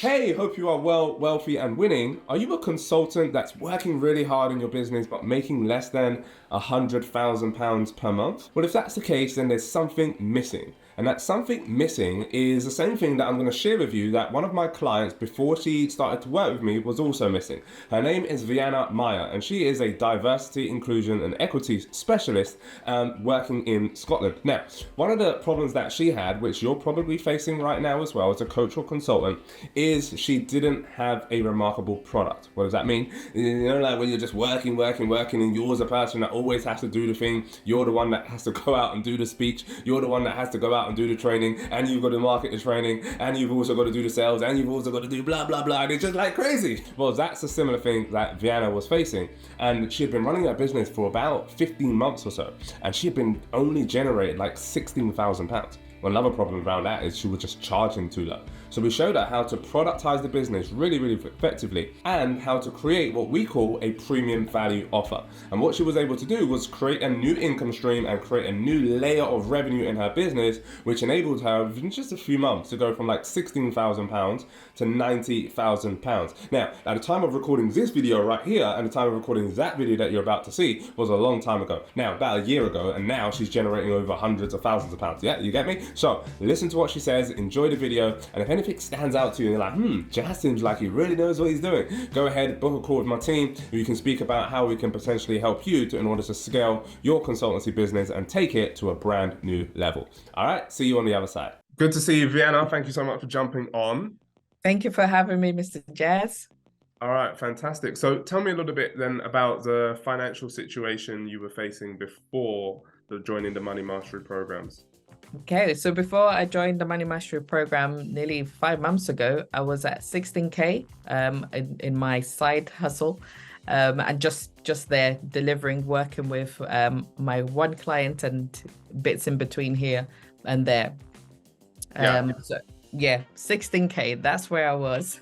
Hey, hope you are well, wealthy, and winning. Are you a consultant that's working really hard in your business but making less than £100,000 per month? Well, if that's the case, then there's something missing. And that something missing is the same thing that I'm going to share with you that one of my clients, before she started to work with me, was also missing. Her name is Viana Maya, and she is a diversity, inclusion, and equity specialist working in Scotland. Now, one of the problems that she had, which you're probably facing right now as well as a coach or consultant, is she didn't have a remarkable product. What does that mean? You know, like when you're just working, and you're the person that always has to do the thing, you're the one that has to go out and do the speech, you're the one that has to go out and do the training, and you've got to market the training, and you've also got to do the sales, and you've also got to do blah blah blah, and it's just like crazy. Well, that's a similar thing that Viana was facing, and she had been running her business for about 15 months or so, and she had been only generated like £16,000. Well, another problem around that is she was just charging too low. So we showed her how to productize the business really effectively and how to create what we call a premium value offer. And what she was able to do was create a new income stream and create a new layer of revenue in her business, which enabled her in just a few months to go from like £16,000 to £90,000. Now, at the time of recording this video right here and the time of recording that video that you're about to see was a long time ago. Now, about a year ago, and now she's generating over hundreds of thousands of pounds. Yeah, you get me? So listen to what she says, enjoy the video, and if anything stands out to you and you're like, Jazz seems like he really knows what he's doing, go ahead, book a call with my team. We can speak about how we can potentially help you in order to scale your consultancy business and take it to a brand new level. All right, see you on the other side. Good to see you, Viana. Thank you so much for jumping on. Thank you for having me, Mr. Jazz. All right, fantastic. So tell me a little bit then about the financial situation you were facing before joining the Money Mastery programs. Okay, so before I joined the Money Mastery program nearly 5 months ago, I was at 16K in my side hustle, and just there delivering, working with my one client and bits in between here and there. So yeah, 16K, that's where I was.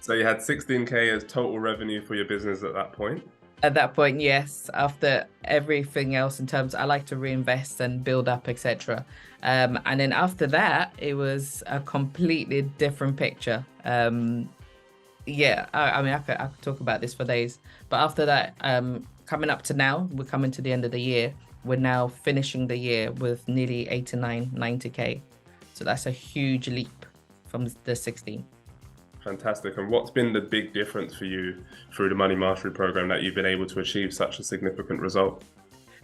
So you had 16K as total revenue for your business at that point? At that point, yes. After everything else in terms, I like to reinvest and build up, etc. And then after that, it was a completely different picture. Yeah, I mean, I could talk about this for days. But after that, coming up to now, we're coming to the end of the year. We're now finishing the year with nearly 89, 90K. So that's a huge leap from the 16. Fantastic. And what's been the big difference for you through the Money Mastery program that you've been able to achieve such a significant result?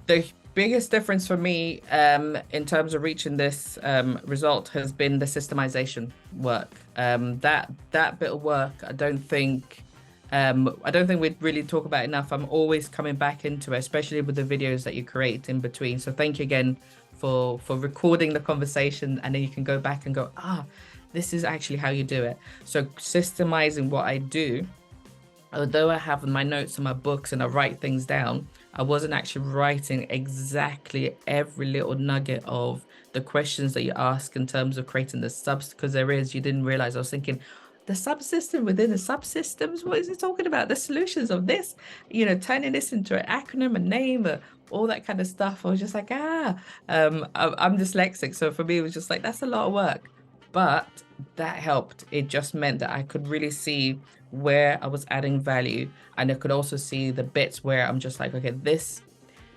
The biggest difference for me in terms of reaching this result has been the systemization work. That bit of work, I don't think we'd really talk about enough. I'm always coming back into it, especially with the videos that you create in between. So thank you again for recording the conversation, and then you can go back and go, this is actually how you do it. So systemizing what I do, although I have my notes and my books and I write things down, I wasn't actually writing exactly every little nugget of the questions that you ask in terms of creating the subs, because you didn't realize I was thinking, the subsystem within the subsystems, what is it talking about? The solutions of this, turning this into an acronym, a name, all that kind of stuff. I was just like, I'm dyslexic. So for me, it was just like, that's a lot of work. But that helped. It just meant that I could really see where I was adding value. And I could also see the bits where I'm just like, okay, this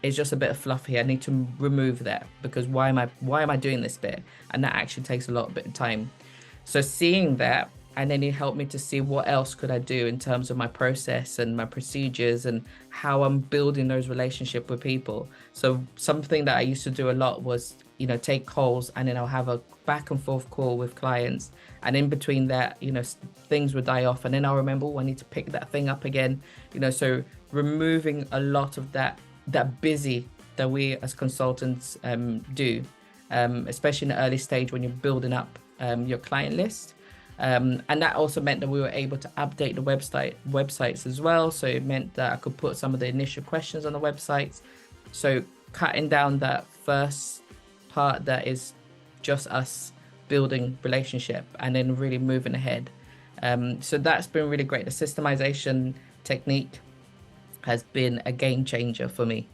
is just a bit of fluff here. I need to remove that, because why am I doing this bit? And that actually takes a lot of time. So seeing that, and then it helped me to see what else could I do in terms of my process and my procedures and how I'm building those relationships with people. So something that I used to do a lot was, take calls, and then I'll have a back and forth call with clients. And in between that, things would die off. And then I'll remember, I need to pick that thing up again. So removing a lot of that busy that we as consultants do, especially in the early stage when you're building up your client list. And that also meant that we were able to update the websites as well. So it meant that I could put some of the initial questions on the websites. So cutting down that first part that is just us building relationship and then really moving ahead. So that's been really great. The systemization technique has been a game changer for me.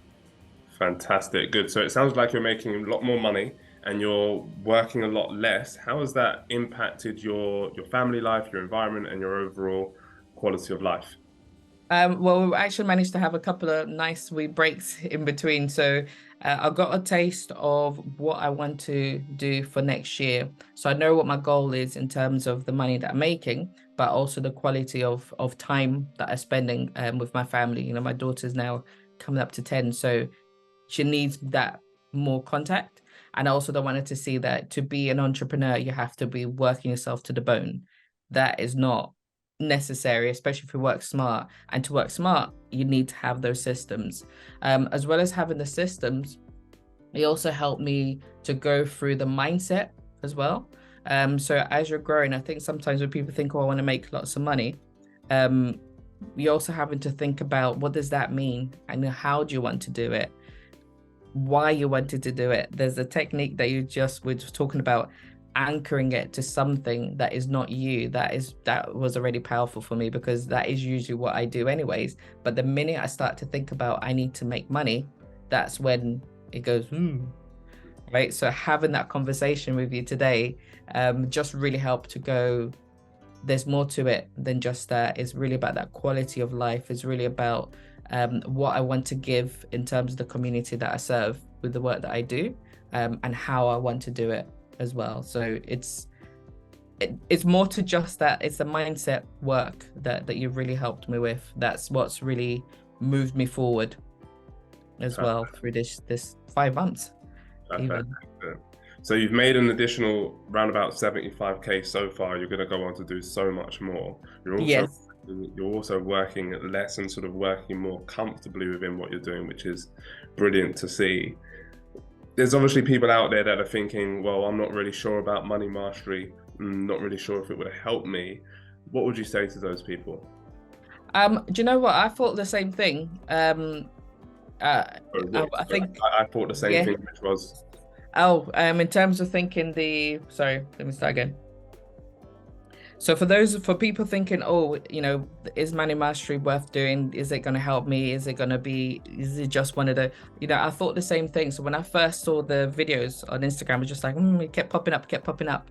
Fantastic. Good. So it sounds like you're making a lot more money and you're working a lot less, how has that impacted your family life, your environment, and your overall quality of life? Well, we actually managed to have a couple of nice wee breaks in between. So I got a taste of what I want to do for next year. So I know what my goal is in terms of the money that I'm making, but also the quality of time that I'm spending with my family. You know, my daughter's now coming up to 10, so she needs that more contact. And I also don't want her to see that to be an entrepreneur, you have to be working yourself to the bone. That is not necessary, especially if you work smart. And to work smart, you need to have those systems. As well as having the systems, it also helped me to go through the mindset as well. So as you're growing, I think sometimes when people think, oh, I want to make lots of money, you're also having to think about what does that mean and how do you want to do it, why you wanted to do it. There's a technique that we're just talking about, anchoring it to something that is not you. That was already powerful for me, because that is usually what I do anyways. But the minute I start to think about I need to make money, that's when it goes right. So having that conversation with you today just really helped to go, there's more to it than just that. It's really about that quality of life. It's really about what I want to give in terms of the community that I serve with the work that I do, and how I want to do it as well. So it's more to just that. It's the mindset work that you've really helped me with. That's what's really moved me forward as well through this 5 months. Perfect. Even. So you've made an additional round about 75K so far. You're going to go on to do so much more. Yes. You're also working less and sort of working more comfortably within what you're doing, which is brilliant to see. There's obviously people out there that are thinking, well, I'm not really sure about money mastery. I'm not really sure if it would help me. What would you say to those people? Do you know what? I thought the same thing. I think, I thought the same thing, which was... Oh, in terms of thinking sorry, let me start again. So for people thinking, oh, is money mastery worth doing? Is it going to help me? Is it just one of the, I thought the same thing. So when I first saw the videos on Instagram, it was just like, it kept popping up.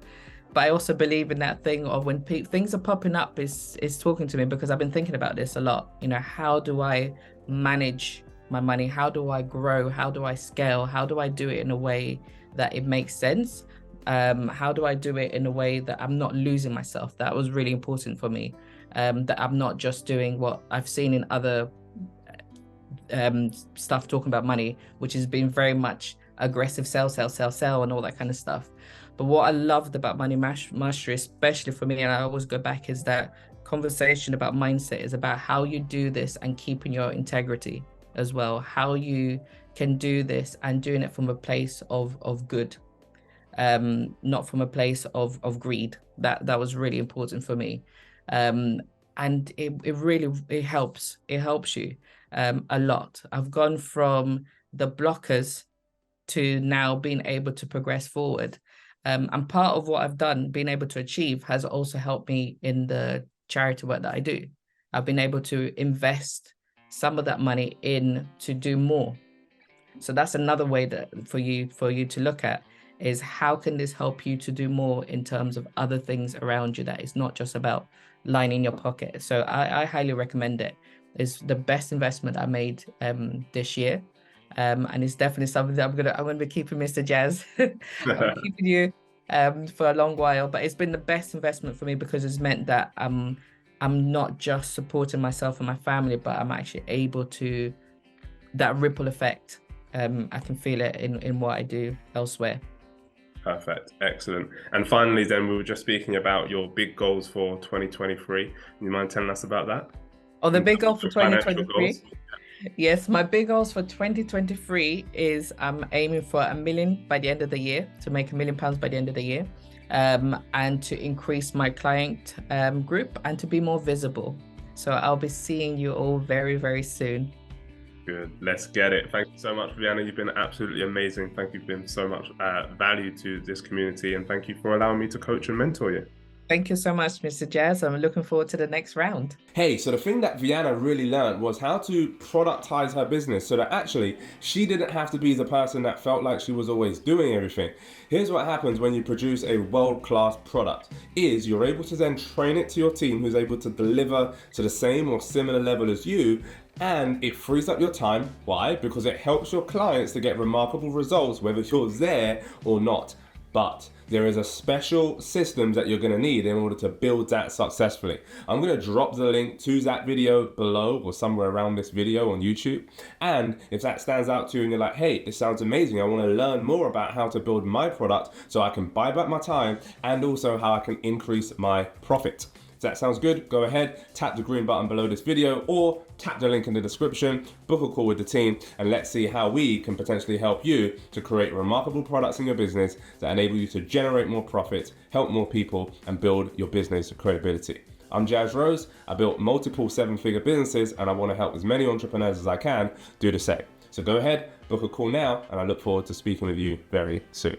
But I also believe in that thing of when things are popping up, is talking to me, because I've been thinking about this a lot. How do I manage my money? How do I grow? How do I scale? How do I do it in a way that it makes sense? How do I do it in a way that I'm not losing myself? That was really important for me. That I'm not just doing what I've seen in other stuff talking about money, which has been very much aggressive sell, and all that kind of stuff. But what I loved about money mastery, especially for me, and I always go back, is that conversation about mindset is about how you do this and keeping your integrity as well, how you can do this and doing it from a place of good, not from a place of greed. That was really important for me. And it really helps you a lot. I've gone from the blockers to now being able to progress forward. And part of what I've done, being able to achieve, has also helped me in the charity work that I do. I've been able to invest some of that money in to do more. So that's another way that for you to look at, is how can this help you to do more in terms of other things around you, that is not just about lining your pocket. So I highly recommend it. It's the best investment I made this year. And it's definitely something that I'm gonna be keeping, Mr. Jazz. I'm keeping you for a long while, but it's been the best investment for me, because it's meant that I'm not just supporting myself and my family, but I'm actually able to, that ripple effect. I can feel it in what I do elsewhere. Perfect. Excellent. And finally, then, we were just speaking about your big goals for 2023. You mind telling us about that? Oh, the big goal for 2023? Yes, my big goals for 2023 is I'm aiming for £1 million by the end of the year, to make £1 million by the end of the year, and to increase my client group and to be more visible. So I'll be seeing you all very, very soon. Good. Let's get it. Thank you so much, Viana. You've been absolutely amazing. Thank you for been so much value to this community, and thank you for allowing me to coach and mentor you. Thank you so much, Mr. Jazz. I'm looking forward to the next round. Hey, so the thing that Viana really learned was how to productize her business so that actually she didn't have to be the person that felt like she was always doing everything. Here's what happens when you produce a world-class product is you're able to then train it to your team who's able to deliver to the same or similar level as you, and it frees up your time. Why? Because it helps your clients to get remarkable results whether you're there or not. But there is a special system that you're going to need in order to build that successfully. I'm going to drop the link to that video below or somewhere around this video on YouTube. And if that stands out to you and you're like, hey, this sounds amazing, I want to learn more about how to build my product so I can buy back my time and also how I can increase my profit. If that sounds good, go ahead, tap the green button below this video or tap the link in the description, book a call with the team, and let's see how we can potentially help you to create remarkable products in your business that enable you to generate more profits, help more people, and build your business credibility. I'm Jazz Rose. I built multiple 7-figure businesses and I want to help as many entrepreneurs as I can do the same. So go ahead, book a call now, and I look forward to speaking with you very soon.